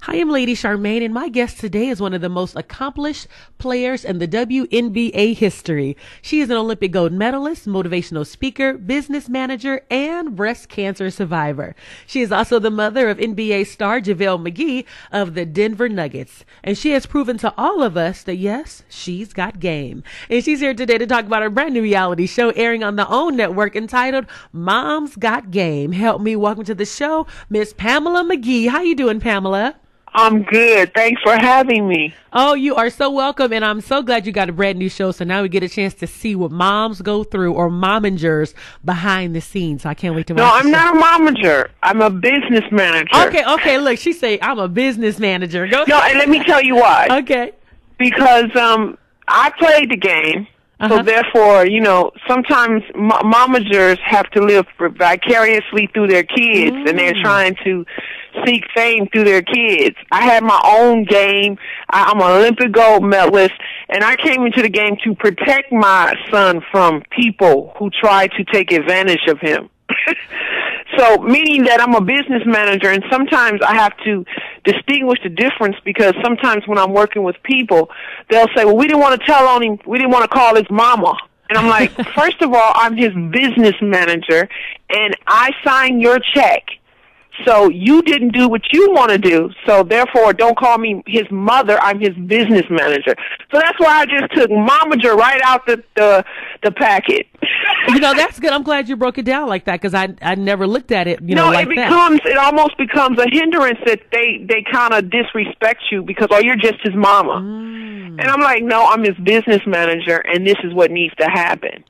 Hi, I'm Lady Charmaine, and my guest today is one of the most accomplished players in the WNBA history. She is an Olympic gold medalist, motivational speaker, business manager, and breast cancer survivor. She is also the mother of NBA star JaVale McGee of the Denver Nuggets. And she has proven to all of us that, yes, she's got game. And she's here today to talk about her brand new reality show airing on the OWN network entitled Mom's Got Game. Help me welcome to the show, Miss Pamela McGee. How you doing, Pamela? I'm good. Thanks for having me. Oh, you are so welcome, and I'm so glad you got a brand new show, so now we get a chance to see what moms go through, or momagers behind the scenes. So I can't wait to watch No, I'm not a momager. I'm a business manager. Okay, look, she say I'm a business manager. Go No, and let me tell you why. Okay. Because I played the game, so therefore, sometimes momagers have to live vicariously through their kids, and they're trying to seek fame through their kids. I had my own game. I'm an Olympic gold medalist, and I came into the game to protect my son from people who try to take advantage of him. So, meaning that I'm a business manager, and sometimes I have to distinguish the difference, because sometimes when I'm working with people, they'll say, well, we didn't want to tell on him, we didn't want to call his mama. And I'm like, first of all, I'm his business manager, and I sign your check. So you didn't do what you want to do, so therefore don't call me his mother. I'm his business manager. So that's why I just took momager right out the packet. That's good. I'm glad you broke it down like that, because I never looked at it, No, like it almost becomes a hindrance that they kind of disrespect you because, oh, you're just his mama. And I'm like, no, I'm his business manager, and this is what needs to happen.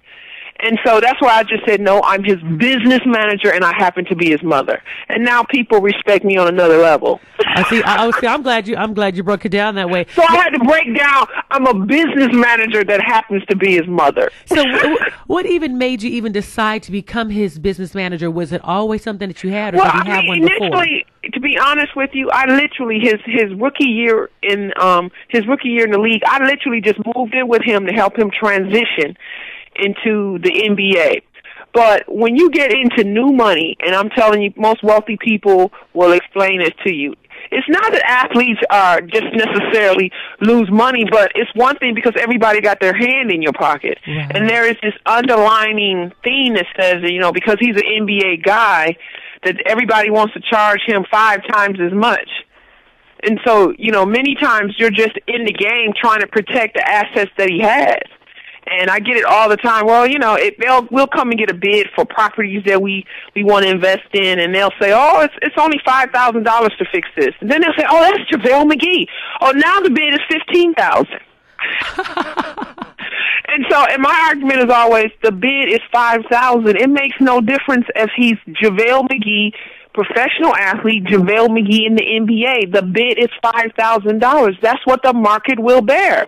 And so that's why I just said, no, I'm his business manager, and I happen to be his mother. And now people respect me on another level. I'm glad you broke it down that way. So I had to break down, I'm a business manager that happens to be his mother. So what even made you even decide to become his business manager? Was it always something that you had, or did you have one before? Initially, to be honest with you, I literally, his rookie year in the league, I literally just moved in with him to help him transition into the NBA. But when you get into new money, and I'm telling you, most wealthy people will explain this to you, it's not that athletes are just necessarily lose money, but it's one thing because everybody got their hand in your pocket. Yeah. And there is this underlining theme that says, because he's an NBA guy, that everybody wants to charge him 5 times as much. And so, many times you're just in the game trying to protect the assets that he has. And I get it all the time. Well, we'll come and get a bid for properties that we want to invest in, and they'll say, oh, it's only $5,000 to fix this. And then they'll say, oh, that's JaVale McGee. Oh, now the bid is $15,000. And my argument is always, the bid is $5,000. It makes no difference if he's JaVale McGee, professional athlete, JaVale McGee in the NBA. The bid is $5,000. That's what the market will bear.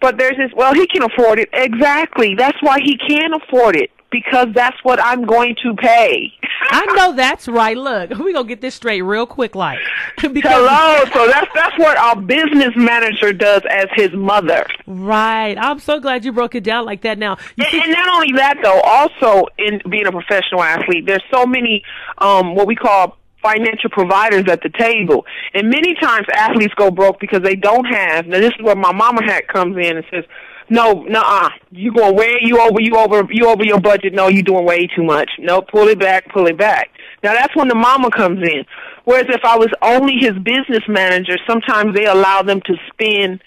But there's this, well, he can afford it. Exactly. That's why he can afford it, because that's what I'm going to pay. I know that's right. Look, we're going to get this straight real quick, like. Hello. So that's what our business manager does as his mother. Right. I'm so glad you broke it down like that now. And not only that, though, also in being a professional athlete, there's so many what we call financial providers at the table. And many times athletes go broke because they don't have. Now, this is where my mama hat comes in and says, no, you going way, you over your budget. No, you doing way too much. No, pull it back. Now that's when the mama comes in. Whereas if I was only his business manager, sometimes they allow them to spend,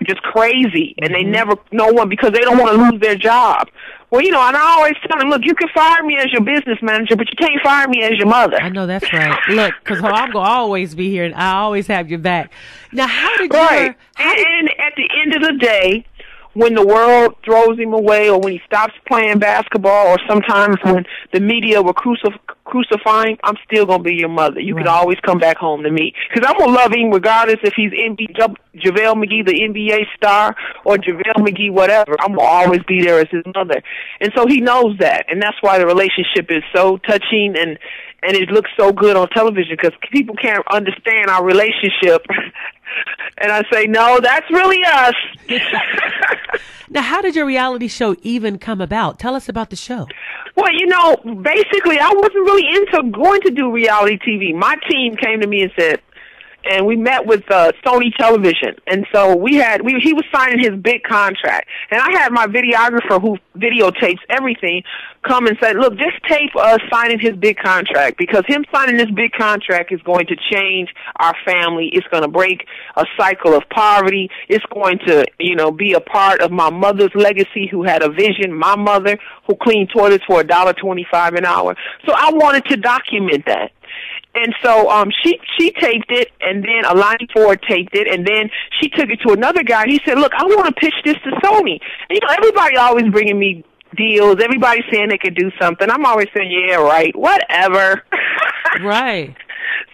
just crazy, and they never, no one, because they don't want to lose their job. Well, and I always tell them, look, you can fire me as your business manager, but you can't fire me as your mother. I know that's right. Look, because I'm going to always be here, and I always have your back. Now, how did you... Right. And at the end of the day, when the world throws him away, or when he stops playing basketball, or sometimes when the media will crucify him, I'm still going to be your mother. You can always come back home to me. Because I'm going to love him regardless if he's JaVale McGee, the NBA star, or JaVale McGee, whatever. I'm going to always be there as his mother. And so he knows that. And that's why the relationship is so touching, and it looks so good on television, because people can't understand our relationship. And I say, no, that's really us. Now, how did your reality show even come about? Tell us about the show. Well, basically, I wasn't really into going to do reality TV. My team came to me and said, and we met with Sony Television. And so he was signing his big contract. And I had my videographer who videotapes everything come and say, look, just tape us signing his big contract, because him signing this big contract is going to change our family. It's going to break a cycle of poverty. It's going to, be a part of my mother's legacy, who had a vision, my mother, who cleaned toilets for $1.25 an hour. So I wanted to document that. And so she taped it, and then Alani Ford taped it, and then she took it to another guy. He said, look, I want to pitch this to Sony. And, everybody always bringing me deals. Everybody saying they could do something. I'm always saying, yeah, right, whatever. Right.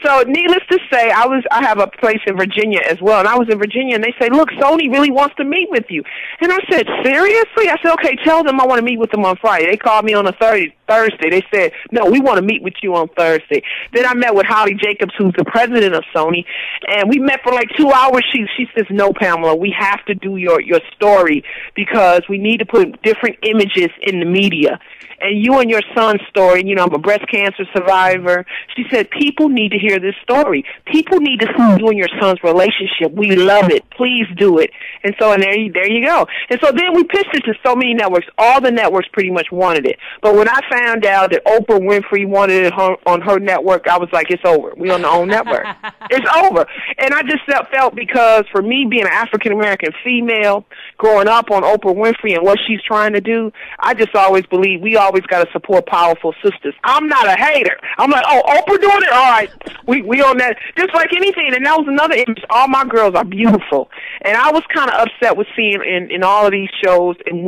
So needless to say, I have a place in Virginia as well, and I was in Virginia, and they say, look, Sony really wants to meet with you. And I said, seriously? I said, okay, tell them I want to meet with them on Friday. They called me on a Thursday. They said, no, we want to meet with you on Thursday. Then I met with Holly Jacobs, who's the president of Sony, and we met for like 2 hours. She says, no, Pamela, we have to do your story, because we need to put different images in the media. And you and your son's story, I'm a breast cancer survivor. She said, people need to hear this story. People need to see you and your son's relationship. We love it. Please do it. And so, and there you go. And so then we pitched it to so many networks. All the networks pretty much wanted it. But when I found out that Oprah Winfrey wanted it on her network, I was like, it's over. We on the own network. It's over. And I just felt, because for me being an African-American female, growing up on Oprah Winfrey and what she's trying to do, I just always believe we always got to support powerful sisters. I'm not a hater. I'm like, oh, Oprah doing it? All right. We on that. Just like anything. And that was another image. All my girls are beautiful. And I was kind of upset with seeing in all of these shows, in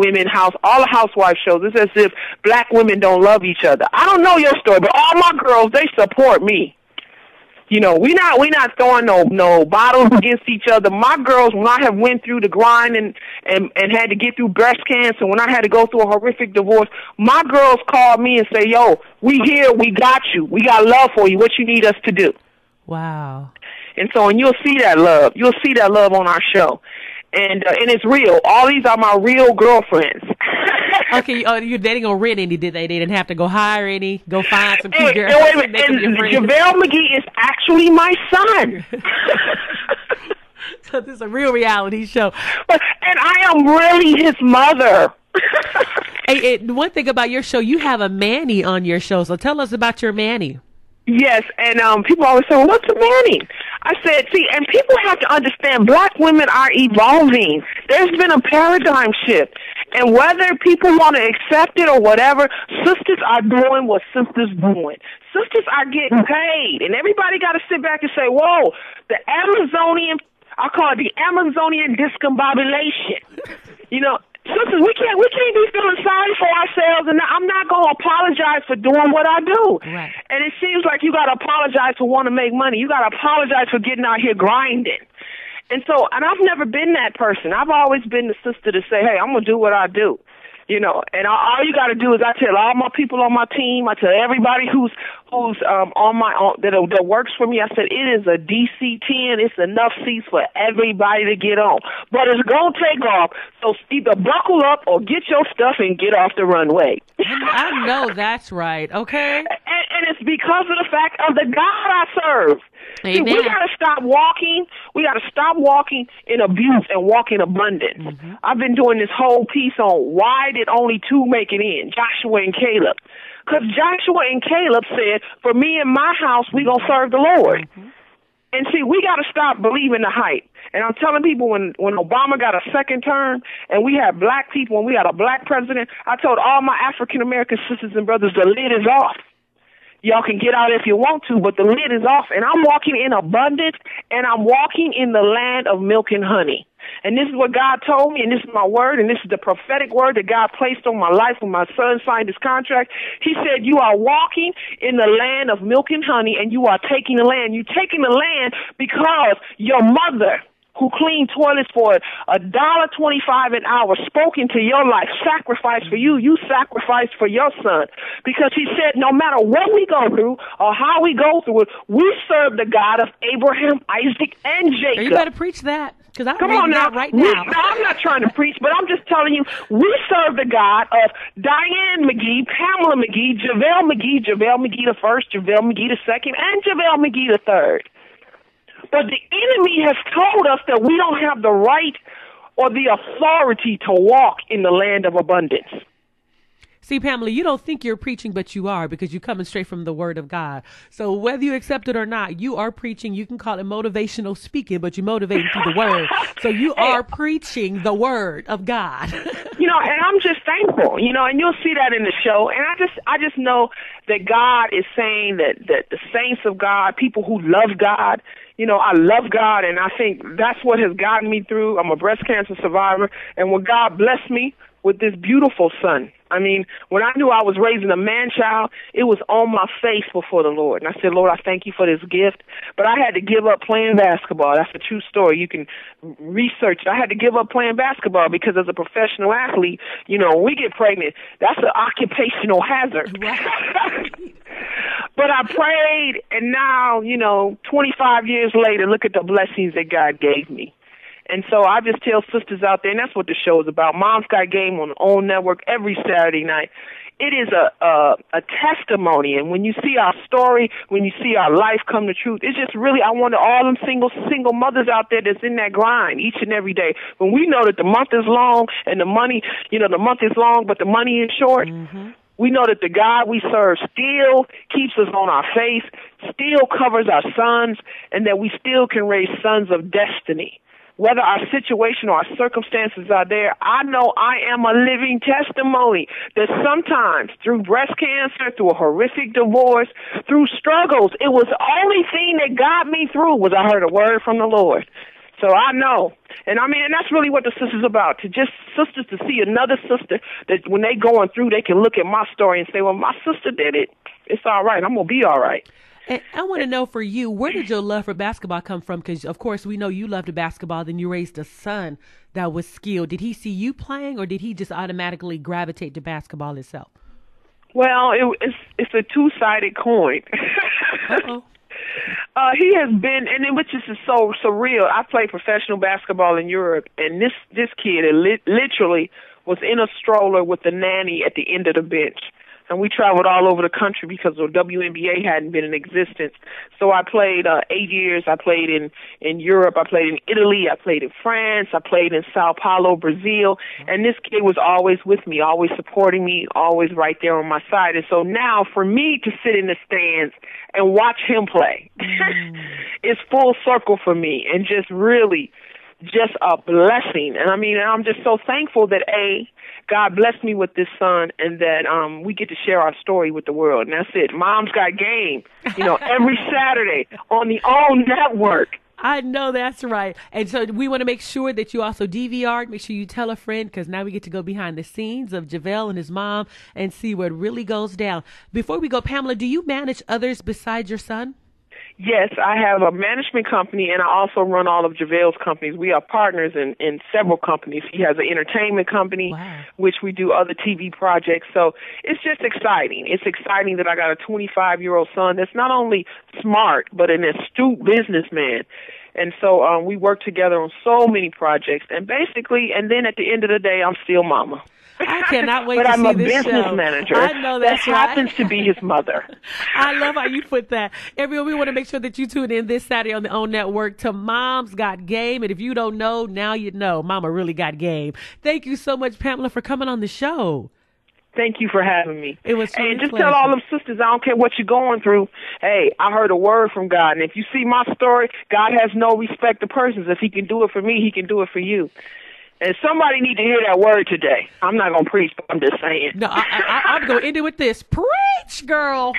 all the housewife shows, it's as if black women don't love each other. I don't know your story, but all my girls, they support me. We not throwing no bottles against each other. My girls, when I have went through the grind and had to get through breast cancer, when I had to go through a horrific divorce, my girls called me and say, yo, we here, we got you. We got love for you. What you need us to do? Wow. And so, and you'll see that love. You'll see that love on our show. And it's real. All these are my real girlfriends. Okay, they didn't go rent any, did they? They didn't have to go hire any, go find some cute girls. And JaVale McGee is actually my son. So this is a real reality show. And I am really his mother. Hey, one thing about your show, you have a Manny on your show. So tell us about your Manny. Yes, and people always say, well, what's a Manny? I said, see, and people have to understand, black women are evolving. There's been a paradigm shift. And whether people want to accept it or whatever, sisters are doing what sisters doing. Sisters are getting paid. And everybody got to sit back and say, whoa, the Amazonian, I call it the Amazonian discombobulation. Sisters, we can't be feeling sorry for ourselves, and I'm not going to apologize for doing what I do. Right. And it seems like you got to apologize for wanting to make money. You got to apologize for getting out here grinding. And I've never been that person. I've always been the sister to say, hey, I'm going to do what I do. And all you got to do is I tell all my people on my team, I tell everybody who's that works for me, I said, it is a DC-10. It's enough seats for everybody to get on. But it's going to take off. So either buckle up or get your stuff and get off the runway. I know that's right. Okay. And it's because of the fact of the God I serve. See, we got to stop walking. We got to stop walking in abuse and walk in abundance. Mm-hmm. I've been doing this whole piece on why did only two make it in, Joshua and Caleb. Because Joshua and Caleb said, for me and my house, we going to serve the Lord. Mm-hmm. And see, we got to stop believing the hype. And I'm telling people, when Obama got a second term and we had black people and we had a black president, I told all my African-American sisters and brothers, the lid is off. Y'all can get out if you want to, but the lid is off. And I'm walking in abundance, and I'm walking in the land of milk and honey. And this is what God told me, and this is my word, and this is the prophetic word that God placed on my life when my son signed his contract. He said, you are walking in the land of milk and honey, and you are taking the land. You're taking the land because your mother, who cleaned toilets for $1.25 an hour, spoke into your life, sacrificed for you. You sacrificed for your son. Because he said, no matter what we go through or how we go through it, we serve the God of Abraham, Isaac, and Jacob. You better preach that. Because I'm reading that right now. I'm not trying to preach, but I'm just telling you, we serve the God of Diane McGee, Pamela McGee, JaVale McGee the first, JaVale McGee the second, and JaVale McGee the third. But the enemy has told us that we don't have the right or the authority to walk in the land of abundance. See, Pamela, you don't think you're preaching, but you are, because you're coming straight from the Word of God. So whether you accept it or not, you are preaching. You can call it motivational speaking, but you're motivating through the Word. So you are preaching the Word of God. And I'm just thankful, and you'll see that in the show. And I just know that God is saying that the saints of God, people who love God, I love God, and I think that's what has gotten me through. I'm a breast cancer survivor, and when God blessed me with this beautiful son, I mean, when I knew I was raising a man-child, it was on my face before the Lord. And I said, Lord, I thank you for this gift. But I had to give up playing basketball. That's a true story. You can research it. I had to give up playing basketball because as a professional athlete, when we get pregnant, that's an occupational hazard. Right. But I prayed, and now, 25 years later, look at the blessings that God gave me. And so I just tell sisters out there, and that's what the show is about. Mom's Got Game on the OWN Network every Saturday night. It is a testimony, and when you see our story, when you see our life come to truth, it's just really, I want all them single mothers out there that's in that grind each and every day. When we know that the month is long and the money, the month is long, but the money is short. Mm-hmm. We know that the God we serve still keeps us on our face, still covers our sons, and that we still can raise sons of destiny. Whether our situation or our circumstances are there, I know I am a living testimony that sometimes through breast cancer, through a horrific divorce, through struggles, it was the only thing that got me through was I heard a word from the Lord. So I know. And and that's really what the sister's about, sisters to see another sister that when they going through, they can look at my story and say, well, my sister did it. It's all right. I'm going to be all right. And I want to know for you, where did your love for basketball come from? Because, of course, we know you loved basketball, then you raised a son that was skilled. Did he see you playing, or did he just automatically gravitate to basketball itself? Well, it's a two-sided coin. Uh-oh. He has been, which is so surreal. I played professional basketball in Europe, and this kid literally was in a stroller with the nanny at the end of the bench. And we traveled all over the country because the WNBA hadn't been in existence. So I played 8 years. I played in Europe. I played in Italy. I played in France. I played in Sao Paulo, Brazil. And this kid was always with me, always supporting me, always right there on my side. And so now for me to sit in the stands and watch him play is full circle for me, and just really just a blessing. And I'm just so thankful that God blessed me with this son, and that we get to share our story with the world. And that's it. Mom's Got Game, every Saturday on the OWN Network. I know that's right. And so we want to make sure that you also DVR, make sure you tell a friend, because now we get to go behind the scenes of JaVale and his mom and see what really goes down. Before we go, Pamela, do you manage others besides your son? Yes, I have a management company, and I also run all of JaVale's companies. We are partners in several companies. He has an entertainment company, wow, which we do other TV projects. So it's just exciting. It's exciting that I got a 25-year-old son that's not only smart, but an astute businessman. And so we work together on so many projects. And then at the end of the day, I'm still mama. I cannot wait to see this show. But I'm a business manager. I know that's that happens to be his mother. I love how you put that. Everyone, we want to make sure that you tune in this Saturday on the OWN Network to Mom's Got Game. And if you don't know, now you know. Mama really got game. Thank you so much, Pamela, for coming on the show. Thank you for having me. It was and just tell all them sisters, I don't care what you're going through. Hey, I heard a word from God. And if you see my story, God has no respect to persons. If he can do it for me, he can do it for you. And somebody need to hear that word today. I'm not going to preach, but I'm just saying. No, I'm going to end it with this. Preach, girl.